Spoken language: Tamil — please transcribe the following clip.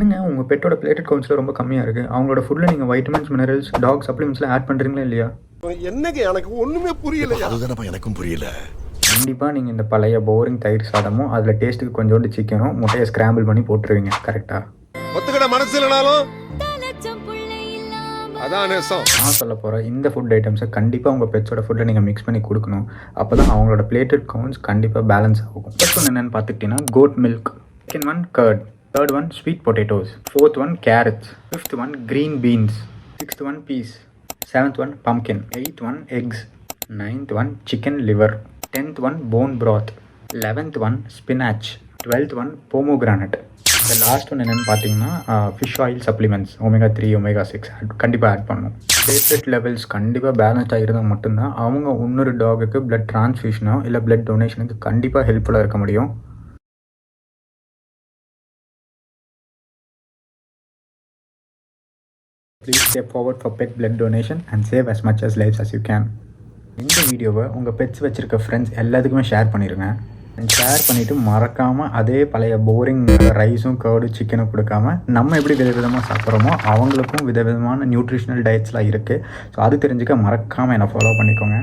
என்னங்க உங்கள் பெட்டோட பிளேட்டட் கவுன்சில் ரொம்ப கம்மியாக இருக்குது. அவங்களோட ஃபுட்டில் நீங்கள் வைட்டமின்ஸ், மினரல்ஸ், டாக் சப்ளிமெண்ட்ஸ்லாம் ஆட் பண்ணுறீங்களா இல்லையா? என்னங்க எனக்கு ஒண்ணுமே புரியல. அதுதானப்பா எனக்கும் புரியல. கண்டிப்பாக நீங்கள் இந்த பழைய போரிங் தயிர் சாதமும் அதில் டேஸ்ட்டுக்கு கொஞ்சோண்டு சிக்கனும் முட்டையை ஸ்கிராம்பிள் பண்ணி போட்டுருவீங்க. கரெக்டாக? ஒத்துக்கிட மனசு இல்லைனாலும் அதான் நேசம். நான் சொல்ல போகிற இந்த ஃபுட் ஐட்டம்ஸை கண்டிப்பாக உங்கள் பெட்ஸோட ஃபுட்டில் நீங்கள் மிக்ஸ் பண்ணி கொடுக்கணும். அப்போ தான் அவங்களோட பிளேட்டட் கவுன்ஸ் கண்டிப்பாக பேலன்ஸ் ஆகும். ஃபர்ஸ்ட் ஒன்று என்னென்னு பார்த்துக்கிட்டிங்கன்னா goat milk, second one curd, third one sweet potatoes, fourth one carrots, fifth one green beans, sixth one peas, seventh one pumpkin, eighth one eggs, ninth one chicken liver, 10th one bone broth, 11th one spinach, 12th one pomegranate. இந்த லாஸ்ட் ஒன் என்னென்னு பார்த்தீங்கன்னா fish oil supplements, omega-3 omega-6 கண்டிப்பாக ஆட் பண்ணணும். பிளேட்லெட் லெவல்ஸ் கண்டிப்பாக பேலன்ஸ்டாக இருந்தால் மட்டும்தான் அவங்க இன்னொரு டாகுக்கு பிளட் ட்ரான்ஸ்ஃபியூஷனோ இல்லை பிளட் டொனேஷனுக்கு கண்டிப்பாக ஹெல்ப்ஃபுல்லாக இருக்க முடியும். Please step forward for pet blood donation and save as much as lives as you can. இந்த வீடியோவை உங்கள் பெட்ஸ் வச்சுருக்க ஃப்ரெண்ட்ஸ் எல்லாத்துக்குமே ஷேர் பண்ணிடுங்க. ஷேர் பண்ணிவிட்டு மறக்காமல் அதே பழைய போரிங் ரைஸும் கர்டும் சிக்கனும் கொடுக்காம நம்ம எப்படி விதவிதமாக சாப்பிட்றோமோ அவங்களுக்கும் விதவிதமான நியூட்ரிஷனல் டயட்ஸ்லாம் இருக்குது. ஸோ அது தெரிஞ்சுக்க மறக்காமல் என்னை ஃபாலோ பண்ணிக்கோங்க.